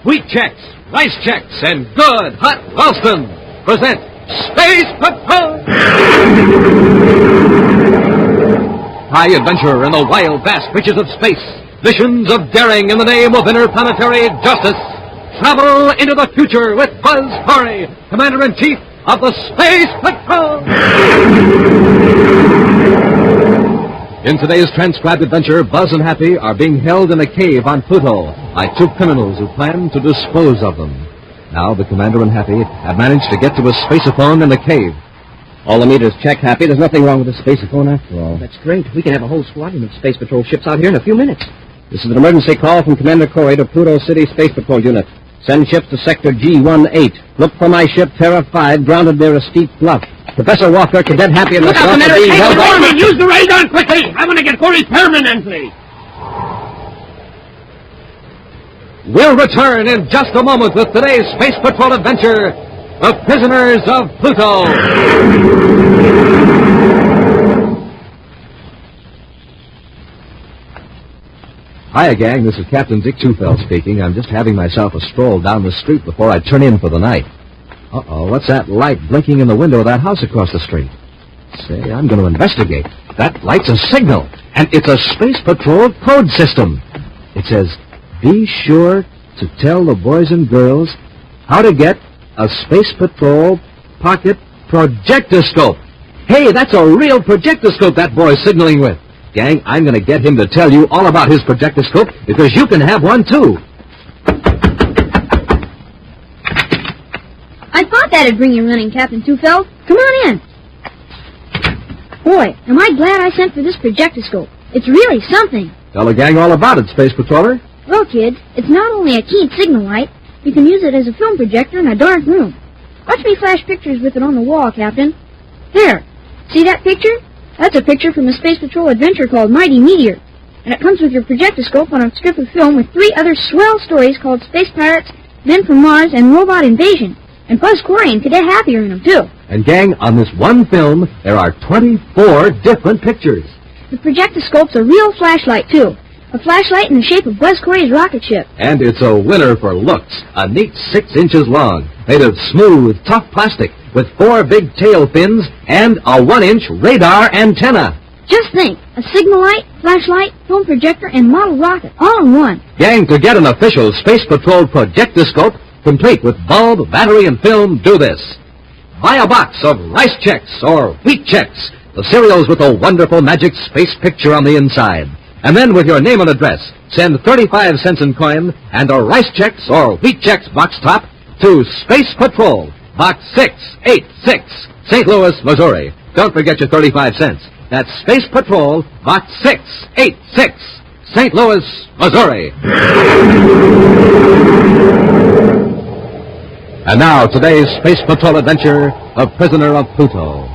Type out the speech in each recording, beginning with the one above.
Wheat Checks, Rice Checks, and good hot Ralston present Space Patrol! High adventure in the wild, vast reaches of space. Missions of daring in the name of interplanetary justice. Travel into the future with Buzz Corry, Commander-In-Chief of the Space Patrol! In today's transcribed adventure, Buzz and Happy are being held in a cave on Pluto by two criminals who plan to dispose of them. Now the Commander and Happy have managed to get to a spaceophone in the cave. All the meters check, Happy. There's nothing wrong with the spaceophone after all. That's great. We can have a whole squadron of Space Patrol ships out here in a few minutes. This is an emergency call from Commander Corry to Pluto City Space Patrol Unit. Send ships to Sector G-18. Look for my ship, Terra 5, grounded near a steep bluff. Professor Walker, Cadet Happy, and myself are being held up. Use the radar quickly! I want to get Corry permanently! We'll return in just a moment with today's Space Patrol adventure, The Prisoners of Pluto. Hiya, gang. This is Captain Dick Tufeld speaking. I'm just having myself a stroll down the street before I turn in for the night. Uh-oh, what's that light blinking in the window of that house across the street? Say, I'm going to investigate. That light's a signal, and it's a Space Patrol code system. It says, be sure to tell the boys and girls how to get a Space Patrol pocket projectoscope. Hey, that's a real projectoscope that boy's signaling with. Gang, I'm going to get him to tell you all about his projectoscope because you can have one, too. I thought that'd bring you running, Captain Tufeld. Come on in. Boy, am I glad I sent for this projectoscope. It's really something. Tell the gang all about it, Space Patroller. Well, kids, it's not only a keen signal light, you can use it as a film projector in a dark room. Watch me flash pictures with it on the wall, Captain. There. See that picture? That's a picture from a Space Patrol adventure called Mighty Meteor. And it comes with your projectoscope on a strip of film with 3 other swell stories called Space Pirates, Men from Mars, and Robot Invasion. And Buzz Corry and Cadet Happy are in them, too. And, gang, on this one film, there are 24 different pictures. The projectoscope's a real flashlight, too. A flashlight in the shape of Buzz Corry's rocket ship. And it's a winner for looks. A neat 6 inches long, made of smooth, tough plastic, with 4 big tail fins and a 1-inch radar antenna. Just think, a signal light, flashlight, film projector, and model rocket, all in one. Gang, to get an official Space Patrol projectoscope, complete with bulb, battery, and film, do this. Buy a box of Rice Checks or Wheat Checks, the cereals with a wonderful magic space picture on the inside. And then with your name and address, send 35 cents in coin and a Rice Checks or Wheat Checks box top to Space Patrol, Box 686, St. Louis, Missouri. Don't forget your 35 cents. That's Space Patrol, Box 686, St. Louis, Missouri. And now, today's Space Patrol adventure, The Prisoner of Pluto.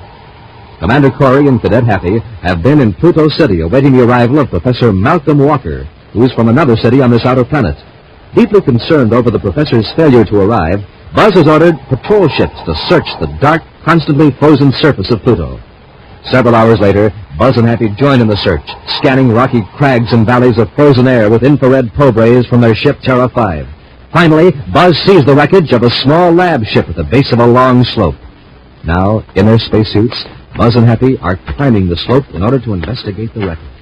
Commander Corry and Cadet Happy have been in Pluto City awaiting the arrival of Professor Malcolm Walker, who is from another city on this outer planet. Deeply concerned over the professor's failure to arrive, Buzz has ordered patrol ships to search the dark, constantly frozen surface of Pluto. Several hours later, Buzz and Happy join in the search, scanning rocky crags and valleys of frozen air with infrared probe rays from their ship Terra 5. Finally, Buzz sees the wreckage of a small lab ship at the base of a long slope. Now, in their spacesuits, Buzz and Happy are climbing the slope in order to investigate the wreckage.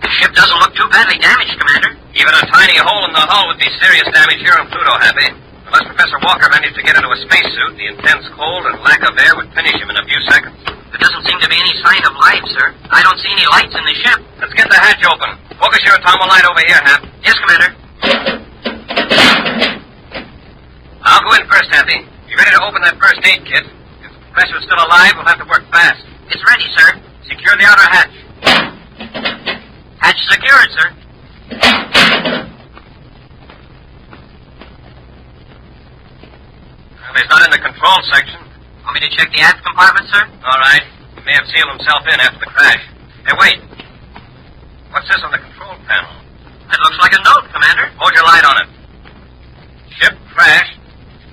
The ship doesn't look too badly damaged, Commander. Even a tiny hole in the hull would be serious damage here on Pluto, Happy. Unless Professor Walker managed to get into a spacesuit, the intense cold and lack of air would finish him in a few seconds. There doesn't seem to be any sign of life, sir. I don't see any lights in the ship. Let's get the hatch open. Focus your atomo light over here, Hap. Yes, Commander. I'll go in first, Happy. You ready to open that first aid kit? If the professor's still alive, we'll have to work fast. It's ready, sir. Secure the outer hatch. Hatch secured, sir. Well, he's not in the control section. Want me to check the aft compartment, sir? All right. He may have sealed himself in after the crash. Hey, wait. What's this on the control panel? That looks like a note, Commander. Hold your light on it. Ship crashed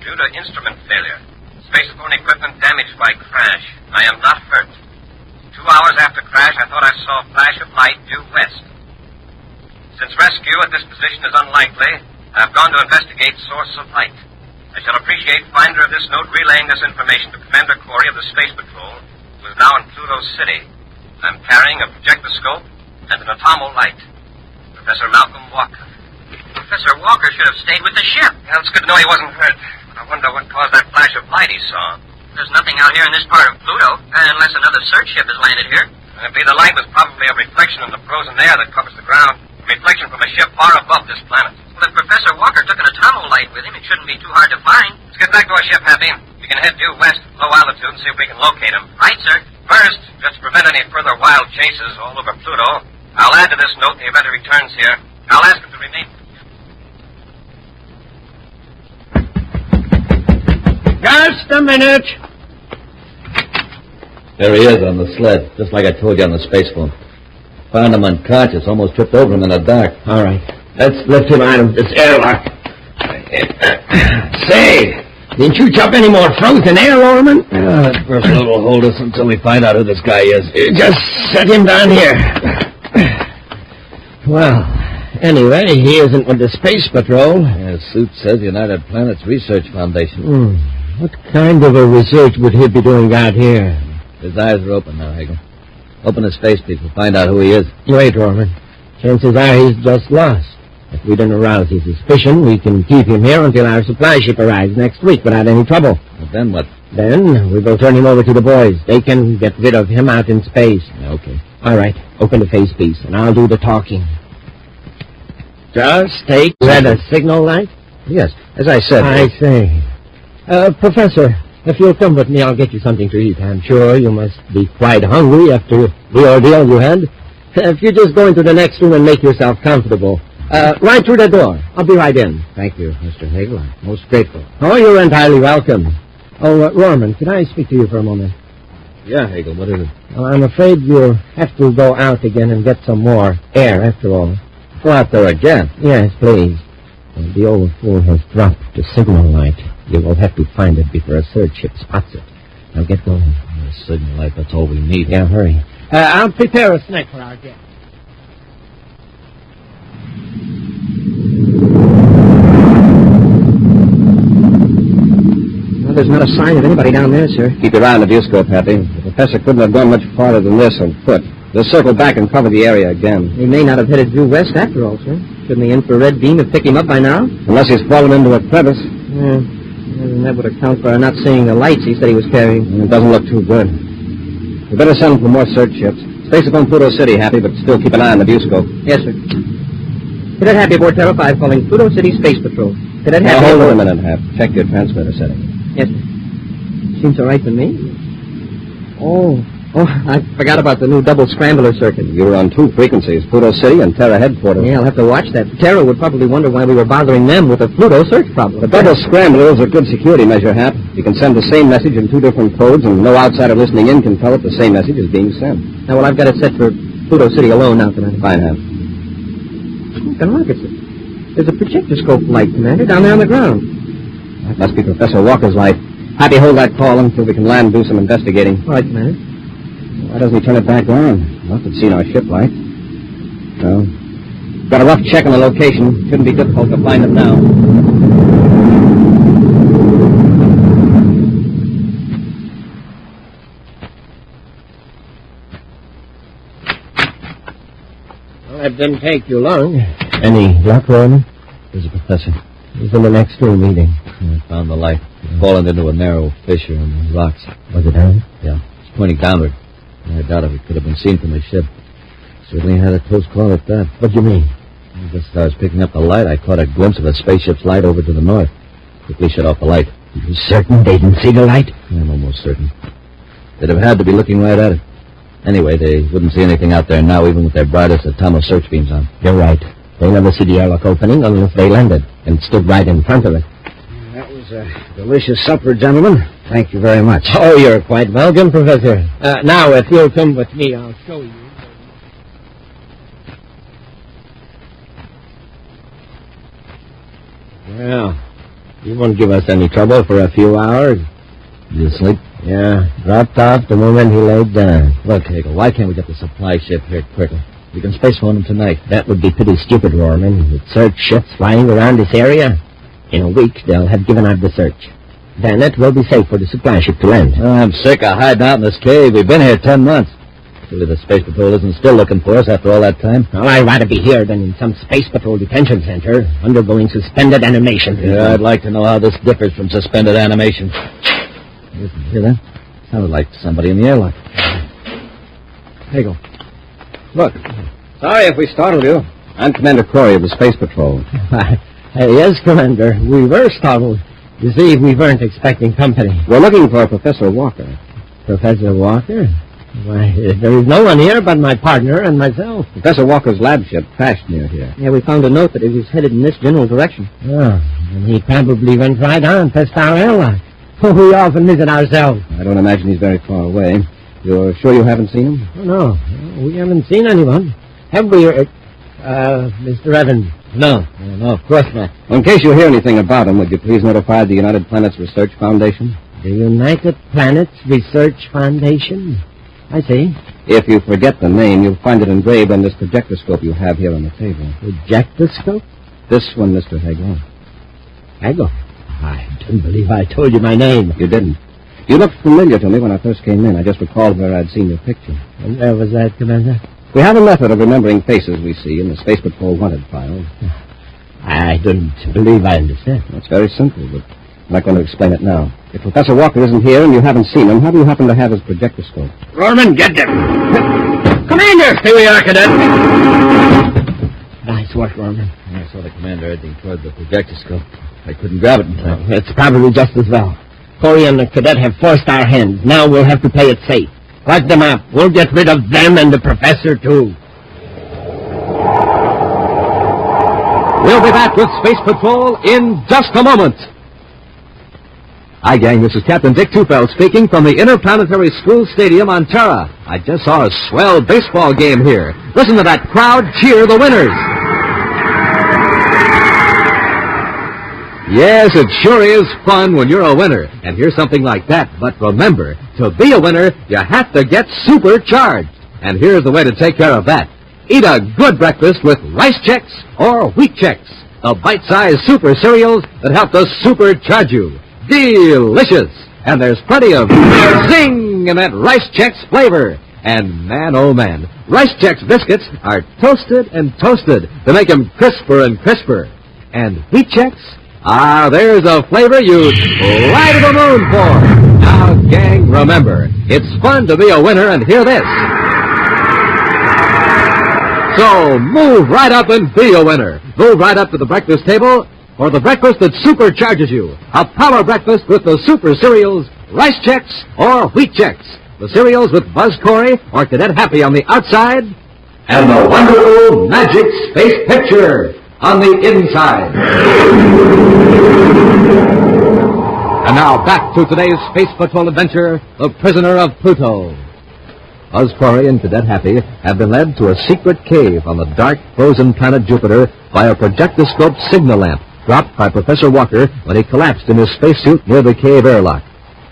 due to instrument failure. Spacephone equipment damaged by crash. I am not hurt. 2 hours after crash, I thought I saw a flash of light due west. Since rescue at this position is unlikely, I've gone to investigate source of light. I shall appreciate finder of this note relaying this information to Commander Corry of the Space Patrol, who is now in Pluto City. I'm carrying a projectoscope and an atomo light. Professor Malcolm Walker. Professor Walker should have stayed with the ship. Well, it's good to know he wasn't hurt. But I wonder what caused that flash of light he saw. There's nothing out here in this part of Pluto, unless another search ship has landed here. The light was probably a reflection of the frozen air that covers the ground. A reflection from a ship far above this planet. Well, if Professor Walker took an atomo light with him, it shouldn't be too hard to find. Let's get back to our ship, Happy. We can head due west, low altitude, and see if we can locate him. Right, sir. First, just to prevent any further wild chases all over Pluto, I'll add to this note in the event he returns here. I'll ask him to remain. Just a minute. There he is on the sled, just like I told you on the space phone. Found him unconscious, almost tripped over him in the dark. All right. Let's lift him out of this airlock. Say, didn't you jump any more frozen air, Lorman? That first load will hold us until we find out who this guy is. Just set him down here. Well, anyway, he isn't with the Space Patrol. His suit says United Planets Research Foundation. What kind of a research would he be doing out here? His eyes are open now, Hagel. Open his face, people. Find out who he is. Wait, Norman. Chances are he's just lost. If we don't arouse his suspicion, we can keep him here until our supply ship arrives next week without any trouble. Well, then what? Then we will turn him over to the boys. They can get rid of him out in space. Okay. All right. Open the face piece, and I'll do the talking. Just take... Is that a signal light? Yes, as I said. I say. Professor, if you'll come with me, I'll get you something to eat. I'm sure you must be quite hungry after the ordeal you had. If you just go into the next room and make yourself comfortable. Right through the door. I'll be right in. Thank you, Mr. Hagel. I'm most grateful. Oh, you're entirely welcome. Oh, Rorman, can I speak to you for a moment? Yeah, Hagel, what is it? Well, I'm afraid you'll have to go out again and get some more air, after all. Go out there again? Yes, please. The old fool has dropped the signal light. You will have to find it before a search ship spots it. Now get going. The signal light, that's all we need. Yeah, hurry. I'll prepare a snack for our guest. Well, there's not a sign of anybody down there, sir. Keep your eye on the viewscope, Happy. The professor couldn't have gone much farther than this on foot. They'll circle back and cover the area again. He may not have headed due west after all, sir. Shouldn't the infrared beam have picked him up by now? Unless he's fallen into a crevice. Yeah. And that would account for not seeing the lights he said he was carrying. It doesn't look too good. We better send for more search ships. Space upon Pluto City, Happy, but still keep an eye on the viewscope. Yes, sir. Cadet Happy aboard Terra 5 calling Pluto City Space Patrol. Cadet Happy... Hold on a minute, Hap. Check your transmitter settings. Yes, sir. Seems all right to me. Oh, I forgot about the new double scrambler circuit. You were on two frequencies, Pluto City and Terra headquarters. Yeah, I'll have to watch that. Terra would probably wonder why we were bothering them with a Pluto search problem. The double scrambler is a good security measure, Hap. You can send the same message in two different codes, and no outsider listening in can tell if the same message is being sent. Now, well, I've got it set for Pluto City alone now, Commander. Fine, Hap. And look, there's a projectoscope light, Commander, down there on the ground. That must be Professor Walker's light. Happy, hold that call until we can land and do some investigating. All right, Commander. Why doesn't he turn it back on? Must have seen our ship light. Well, got a rough check on the location. Shouldn't be difficult to find it now. Well, that didn't take too long. Any luck, Roman? There's a professor. He's in the next room meeting. I found the light. It's fallen into a narrow fissure in the rocks. Was it down? Yeah. It's pointing downward. I doubt if it could have been seen from the ship. Certainly had a close call at that. What do you mean? Just as I was picking up the light, I caught a glimpse of a spaceship's light over to the north. Quickly shut off the light. Are you certain they didn't see the light? I'm almost certain. They'd have had to be looking right at it. Anyway, they wouldn't see anything out there now, even with their brightest atomo search beams on. You're right. They never see the airlock opening unless they landed and stood right in front of it. That was a delicious supper, gentlemen. Thank you very much. Oh, you're quite welcome, Professor. Now, if you'll come with me, I'll show you. Well, you won't give us any trouble for a few hours. You asleep? Yeah, dropped off the moment he laid down. Look, Hagel, why can't we get the supply ship here quicker? We can space phone him tonight. That would be pretty stupid, Rorman. With search ships flying around this area. In a week, they'll have given up the search. Then it will be safe for the supply ship to land. I'm sick of hiding out in this cave. We've been here 10 months. Surely the Space Patrol isn't still looking for us after all that time. Well, I'd rather be here than in some Space Patrol detention center, undergoing suspended animation. Yeah, I'd like to know how this differs from suspended animation. You hear that? Sounded like somebody in the airlock. There you go. Look. Sorry if we startled you. I'm Commander Corry of the Space Patrol. Yes, Commander. We were startled. You see, we weren't expecting company. We're looking for Professor Walker. Professor Walker? Why, there is no one here but my partner and myself. Professor Walker's lab ship crashed near here. Yeah, we found a note that it was headed in this general direction. Oh, and he probably went right on past our airlock. We often miss it ourselves. I don't imagine he's very far away. You're sure you haven't seen him? Oh, no, we haven't seen anyone. Have we, Mr. Evans? No, of course not. Well, in case you hear anything about him, would you please notify the United Planets Research Foundation? The United Planets Research Foundation? I see. If you forget the name, you'll find it engraved on this projectoscope you have here on the table. Projectoscope? This one, Mr. Hagel. Hagel? I don't believe I told you my name. You didn't. You looked familiar to me when I first came in. I just recalled where I'd seen your picture. And where was that, Commander? We have a method of remembering faces we see in the Space Patrol wanted file. I don't believe I understand. It's very simple, but I'm not going to explain it now. If Professor Walker isn't here and you haven't seen him, how do you happen to have his projectoscope? Rorman, get them. Commander! Here we are, Cadet. Nice work, Rorman. I saw the commander edging toward the projectoscope. I couldn't grab it in time. It's probably just as well. Corry and the cadet have forced our hands. Now we'll have to play it safe. Wipe them up. We'll get rid of them and the professor, too. We'll be back with Space Patrol in just a moment. Hi, gang. This is Captain Dick Tufeld speaking from the Interplanetary School Stadium on Terra. I just saw a swell baseball game here. Listen to that crowd cheer the winners. Yes, it sure is fun when you're a winner and hear something like that. But remember, to be a winner, you have to get supercharged. And here's the way to take care of that. Eat a good breakfast with Rice Chex or Wheat Chex, the bite-sized super cereals that help to supercharge you. Delicious! And there's plenty of zing in that Rice Chex flavor. And man, oh man, Rice Chex biscuits are toasted and toasted to make them crisper and crisper. And Wheat Chex? Ah, there's a flavor you'd fly to the moon for. Now, gang, remember, it's fun to be a winner, and hear this. So, move right up and be a winner. Move right up to the breakfast table for the breakfast that supercharges you. A power breakfast with the super cereals, Rice Chex or Wheat Chex. The cereals with Buzz Corry or Cadet Happy on the outside, and the wonderful magic space picture on the inside. And now back to today's Space Patrol adventure, The Prisoner of Pluto. Buzz Corry and Cadet Happy have been led to a secret cave on the dark, frozen planet Jupiter by a projectoscope signal lamp dropped by Professor Walker when he collapsed in his spacesuit near the cave airlock.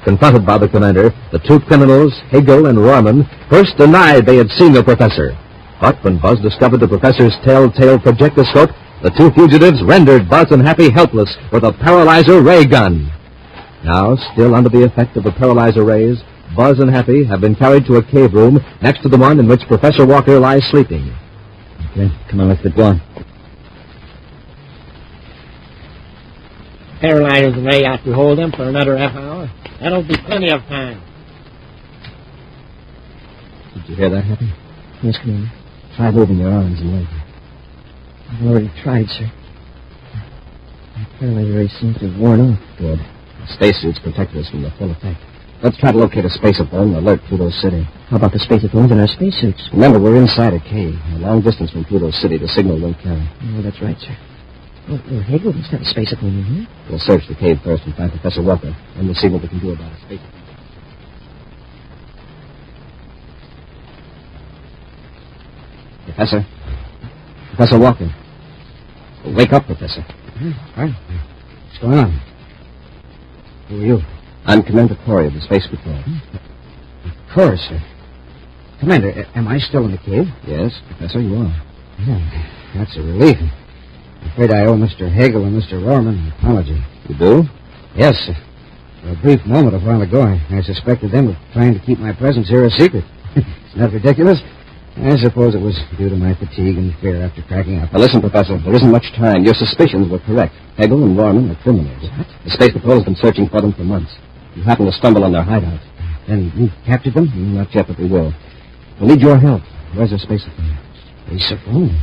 Confronted by the commander, the two criminals, Hagel and Rorman, first denied they had seen the professor. But when Buzz discovered the professor's telltale projectoscope, the two fugitives rendered Buzz and Happy helpless with a paralyzer ray gun. Now, still under the effect of the paralyzer rays, Buzz and Happy have been carried to a cave room next to the one in which Professor Walker lies sleeping. Okay, come on, let's get going. Paralyzer's ray ought to hold him for another half hour. That'll be plenty of time. Did you hear that, Happy? Yes, Commander. Try moving your arms and legs. I've already tried, sir. My paralyzer ray seems to have worn off. Good. The spacesuits protect us from the full effect. Let's try to locate a spaceophone and alert Pluto City. How about the spacephones in our spacesuits? Remember, we're inside a cave, a long distance from Pluto City. The signal won't carry. Oh, that's right, sir. Oh, Hagel, there's not a spacephone in here. We'll search the cave first and find Professor Walker, and we'll see what we can do about a spacephone. Professor Walker. Wake up, Professor. All right. What's going on? Who are you? I'm Commander Corry of the Space Patrol. Of course, sir. Commander, am I still in the cave? Yes, Professor, you are. Yeah, that's a relief. I'm afraid I owe Mr. Hagel and Mr. Rorman an apology. You do? Yes, sir. For a brief moment a while ago, I suspected them of trying to keep my presence here a secret. Isn't that ridiculous? I suppose it was due to my fatigue and fear after cracking up. Now, listen, Professor, there isn't much time. Your suspicions were correct. Hegel and Rorman are criminals. What? The Space Patrol has been searching for them for months. You happened to stumble on their hideout. Then you captured them? Not yet, but we will. We'll need your help. Where's their space phone? Space phone?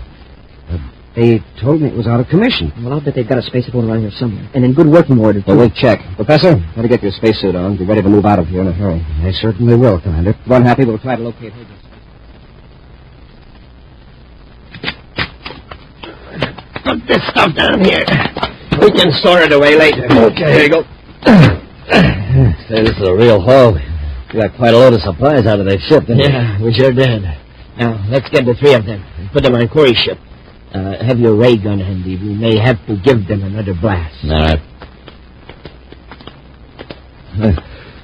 They told me it was out of commission. Well, I'll bet they've got a space phone around here somewhere. And in good working order, too. Well, we'll check. Professor, better get your spacesuit on. Be ready to move out of here in a hurry. I certainly will, Commander. Run, Happy. We'll try to locate Hegel. Put this stuff down here. We can store it away later. Okay, Hegel. Say, this is a real haul. We got quite a load of supplies out of their ship, didn't we? Yeah, we sure did. Now, let's get the three of them and put them on Corey's ship. Have your ray gun handy. We may have to give them another blast. All right.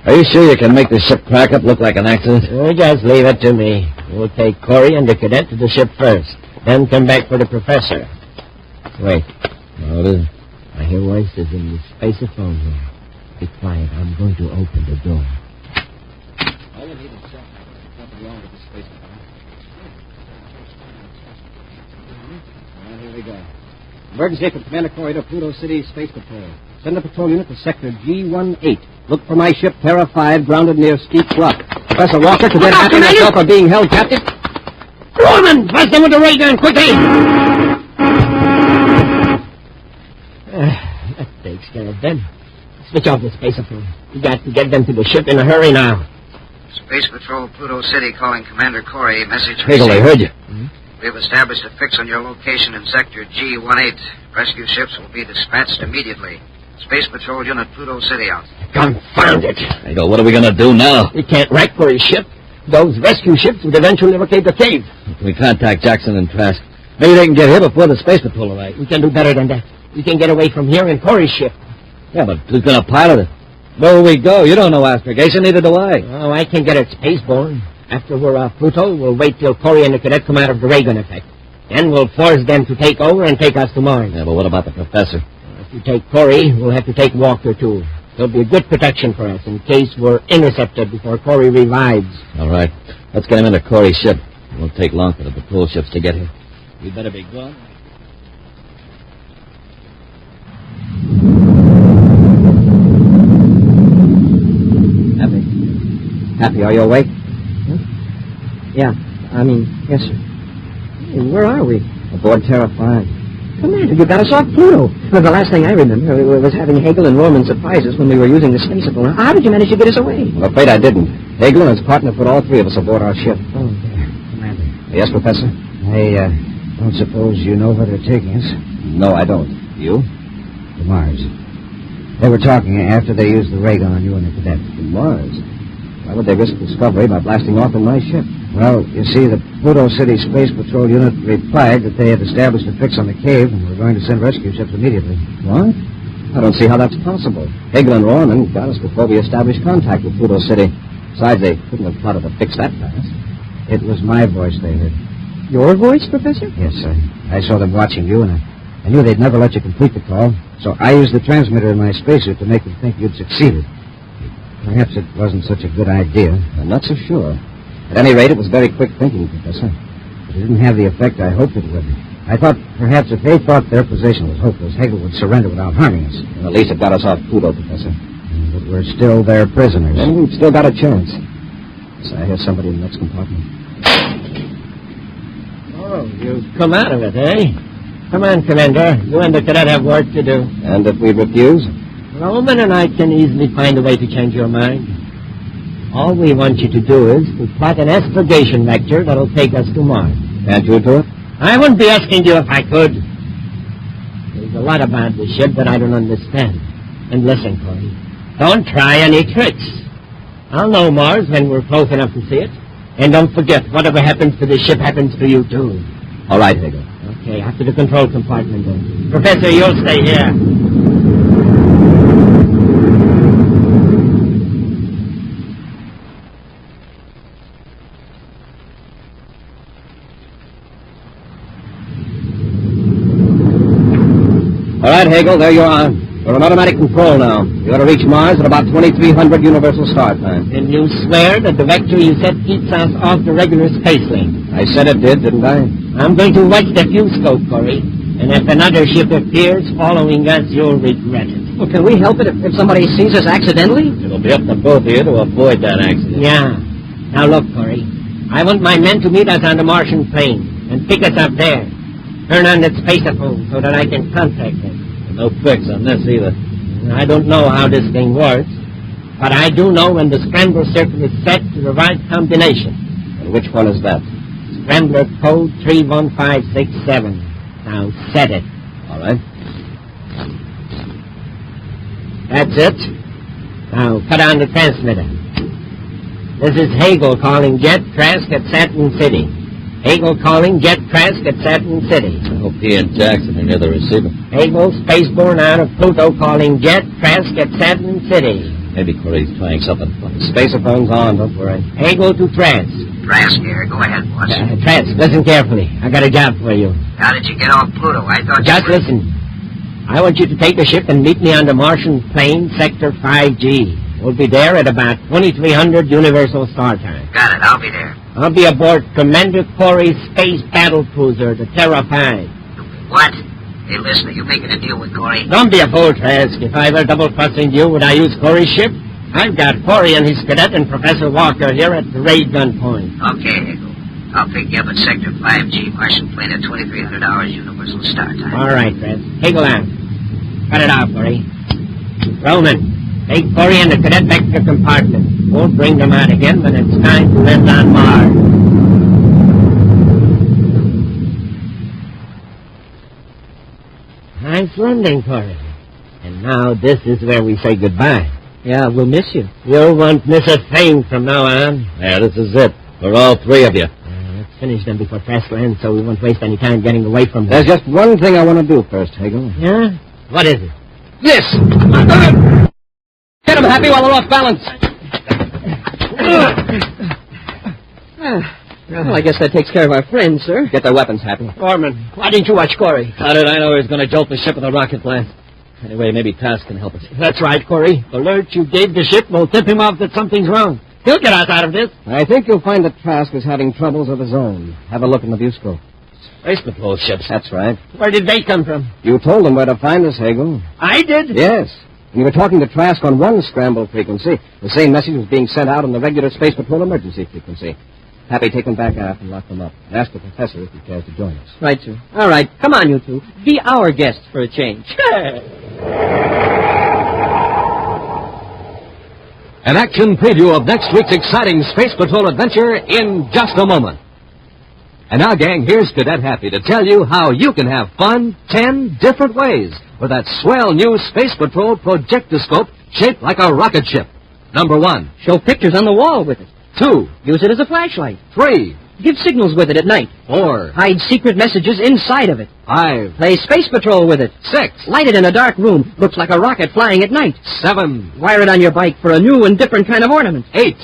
Are you sure you can make the ship crack up look like an accident? Just leave it to me. We'll take Corey and the cadet to the ship first, then come back for the professor. Wait. What is it? I hear voices in the spaceophone here. Be quiet. I'm going to open the door. All you need is something. Nothing wrong with the space phone. All right, here we go. Emergency for Commander Corry to Pluto City Space Patrol. Send a patrol unit to Sector G18. Look for my ship, Terra 5, grounded near Steep Bluff. Professor Walker, Cadet Happy, and myself are being held captive. Roman, blast them with the ray gun, quickly! That takes care of them. Switch off the spaceophone. We got to get them to the ship in a hurry now. Space Patrol, Pluto City, calling Commander Corry. Message Hegel, I received. heard you. We've established a fix on your location in Sector G18. Rescue ships will be dispatched immediately. Space Patrol Unit, Pluto City out. Confound it. Hegel, what are we going to do now? We can't wreck Corey's ship. Those rescue ships would eventually locate the cave. We contact Jackson and Trask. Maybe they can get here before the Space Patrol arrives. We can do better than that. We can get away from here in Corey's ship. Yeah, but who's going to pilot it? Where will we go? You don't know astrogation, neither do I. Oh, I can get it spaceborne. After we're off Pluto, we'll wait till Corey and the cadet come out of the ray gun effect. Then we'll force them to take over and take us to Mars. Yeah, but what about the professor? If we take Corey, we'll have to take Walker, too. There'll be a good protection for us in case we're intercepted before Corey revives. All right. Let's get him into Corey's ship. It won't take long for the patrol ships to get here. We'd better be gone. Happy, are you awake? Huh? Yeah, yes, sir. Hey, where are we? Aboard Terra 5. Commander, you got us off Pluto. Well, the last thing I remember was having Hegel and Rorman surprise us when we were using the spaceophone. How did you manage to get us away? I'm afraid I didn't. Hegel and his partner put all three of us aboard our ship. Oh, there. Commander. Yes, Professor? I don't suppose you know where they're taking us. No, I don't. You? To Mars. They were talking after they used the ray gun on you and the cadet. To Mars? Why would they risk discovery by blasting off in my ship? Well, you see, the Pluto City Space Patrol Unit replied that they had established a fix on the cave and were going to send rescue ships immediately. What? I don't see how that's possible. Hegel and Rorman got us before we established contact with Pluto City. Besides, they couldn't have plotted to fix that fast. It was my voice they heard. Your voice, Professor? Yes, sir. I saw them watching you, and I knew they'd never let you complete the call, so I used the transmitter in my spacesuit to make them think you'd succeeded. Perhaps it wasn't such a good idea. I'm not so sure. At any rate, it was very quick thinking, Professor. But it didn't have the effect I hoped it would. I thought perhaps if they thought their position was hopeless, Hegel would surrender without harming us. Well, at least it got us off Pluto, Professor. But we're still their prisoners. And we've still got a chance. So I hear somebody in the next compartment. Oh, you've come out of it, eh? Come on, Commander. You and the cadet have work to do. And if we refuse? Roman and I can easily find a way to change your mind. All we want you to do is to plot an astrogation vector that'll take us to Mars. Can't you do it? I wouldn't be asking you if I could. There's a lot about this ship that I don't understand. And listen, Corey, don't try any tricks. I'll know Mars when we're close enough to see it. And don't forget, whatever happens to this ship happens to you, too. All right, Hegel. Okay, after the control compartment, then. Professor, you'll stay here. All right, Hagel, there you are. We're on automatic control now. You ought to reach Mars at about 2300 Universal Star Time. And you swear that the vector you set keeps us off the regular space lane? I said it did, didn't I? I'm going to watch the viewscope, Corey. And if another ship appears following us, you'll regret it. Well, can we help it if somebody sees us accidentally? It'll be up to both of you to avoid that accident. Yeah. Now look, Corey. I want my men to meet us on the Martian plane and pick us up there. Turn on that spaceophone so that I can contact them. No fix on this either. I don't know how this thing works, but I do know when the scrambler circle is set to the right combination. And which one is that? Scrambler code 31567. Now set it. All right. That's it. Now cut on the transmitter. This is Hagel calling Jet Trask at Saturn City. Hagel calling Jet Trask at Saturn City. I hope he and Jackson are near the receiver. Hagel, spaceborne out of Pluto, calling Jet Trask at Saturn City. Maybe Corey's trying something funny. Spacephone's on, don't worry. Hagel to Trask. Trask here. Go ahead, boss. Trask, listen carefully. I got a job for you. How did you get off Pluto? I thought Just you were... listen. I want you to take the ship and meet me on the Martian plane, Sector 5G. We'll be there at about 2300 Universal Star Time. Got it. I'll be there. I'll be aboard Commander Corry's space battle cruiser, the Terra 5. What? Hey, listen, are you making a deal with Corry? Don't be a fool, Trask. If I were double-crossing you, would I use Corry's ship? I've got Corry and his cadet and Professor Walker here at the ray gun point. Okay, Hagel. I'll pick you up at Sector 5G, Martian plane at 2300 hours Universal Star Time. All right, Trask. Hagel on. Cut it off, Corry. Roman. Take Corry and the cadet back to the compartment. Won't bring them out again when it's time to land on Mars. Nice landing, Corry. And now this is where we say goodbye. Yeah, we'll miss you. You won't miss a thing from now on. Yeah, this is it. For all three of you. Let's finish them before Trask lands so we won't waste any time getting away from them. There's just one thing I want to do first, Hagel. Yeah? What is it? This! Get him, Happy, while we're off balance. Well, I guess that takes care of our friends, sir. Get their weapons, Happy. Foreman, why didn't you watch Corry? How did I know he was going to jolt the ship with a rocket blast? Anyway, maybe Trask can help us. That's right, Corry. The alert you gave the ship will tip him off that something's wrong. He'll get us out of this. I think you'll find that Trask is having troubles of his own. Have a look in the viewscope. Space Patrol ships. That's right. Where did they come from? You told them where to find us, Hagel. I did? Yes. And you were talking to Trask on one scramble frequency. The same message was being sent out on the regular Space Patrol emergency frequency. Happy, take them back out and lock them up. And ask the professor if he cares to join us. Right, sir. All right. Come on, you two. Be our guests for a change. An action preview of next week's exciting Space Patrol adventure in just a moment. And now, gang, here's Cadet Happy to tell you how you can have fun 10 different ways with that swell new Space Patrol projectoscope shaped like a rocket ship. Number 1. Show pictures on the wall with it. 2. Use it as a flashlight. 3. Give signals with it at night. 4. Hide secret messages inside of it. 5. Play Space Patrol with it. 6. Light it in a dark room. Looks like a rocket flying at night. 7. Wire it on your bike for a new and different kind of ornament. 8.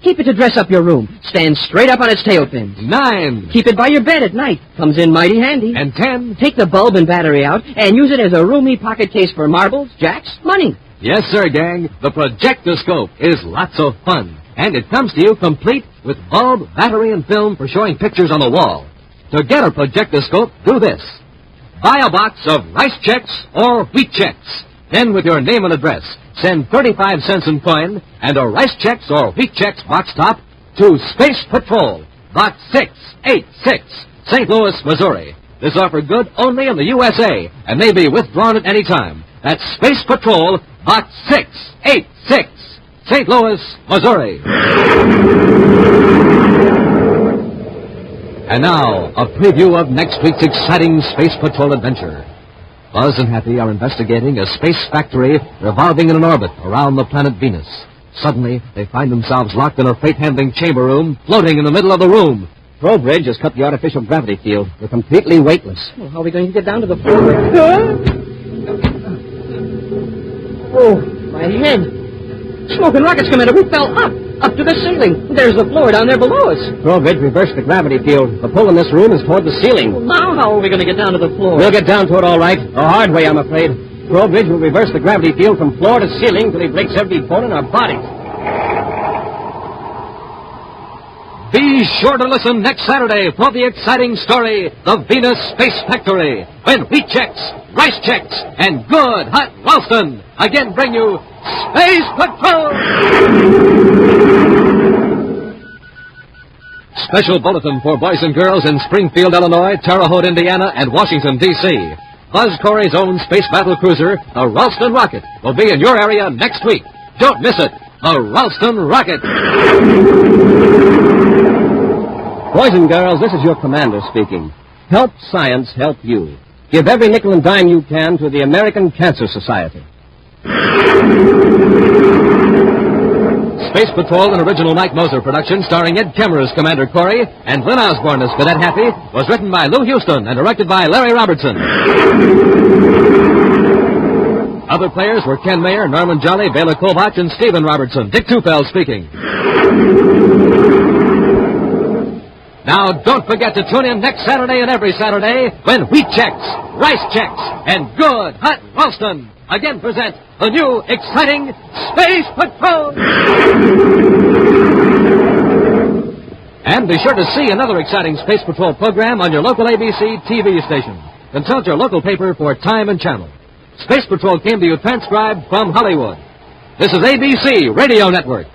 Keep it to dress up your room. Stand straight up on its tail fins. 9. Keep it by your bed at night. Comes in mighty handy. And 10. Take the bulb and battery out and use it as a roomy pocket case for marbles, jacks, money. Yes, sir, gang. The projectoscope is lots of fun. And it comes to you complete with bulb, battery, and film for showing pictures on the wall. To get a projectoscope, do this. Buy a box of rice checks or wheat checks. Then, with your name and address, send 35 cents in coin and a rice checks or wheat checks box top to Space Patrol, Box 686, St. Louis, Missouri. This offer good only in the USA and may be withdrawn at any time. That's Space Patrol, Box 686, St. Louis, Missouri. And now, a preview of next week's exciting Space Patrol adventure. Buzz and Happy are investigating a space factory revolving in an orbit around the planet Venus. Suddenly, they find themselves locked in a freight-handling chamber room, floating in the middle of the room. Trowbridge has cut the artificial gravity field. We're completely weightless. Well, how are we going to get down to the floor? Oh, my head. Smoking rockets, Commander. We fell up. Up to the ceiling. There's the floor down there below us. Trowbridge, reverse the gravity field. The pull in this room is toward the ceiling. Well, now how are we going to get down to the floor? We'll get down to it all right. The hard way, I'm afraid. Trowbridge will reverse the gravity field from floor to ceiling till he breaks every bone in our bodies. Be sure to listen next Saturday for the exciting story, The Venus Space Factory, when wheat checks, rice checks, and good hot Ralston again bring you Space Patrol! Special bulletin for boys and girls in Springfield, Illinois, Terre Haute, Indiana, and Washington, D.C. Buzz Corry's own space battle cruiser, the Ralston Rocket, will be in your area next week. Don't miss it. The Ralston Rocket. Boys and girls, this is your commander speaking. Help science help you. Give every nickel and dime you can to the American Cancer Society. Space Patrol, an original Mike Moser production starring Ed Kemmer as Commander Corry and Glenn Osborne as Cadet Happy, was written by Lou Houston and directed by Larry Robertson. Other players were Ken Mayer, Norman Jolly, Bela Kovach, and Stephen Robertson. Dick Tufel speaking. Now, don't forget to tune in next Saturday and every Saturday when wheat checks, rice checks, and good hot Ralston again present the new exciting Space Patrol. And be sure to see another exciting Space Patrol program on your local ABC TV station. Consult your local paper for time and channel. Space Patrol came to you transcribed from Hollywood. This is ABC Radio Network.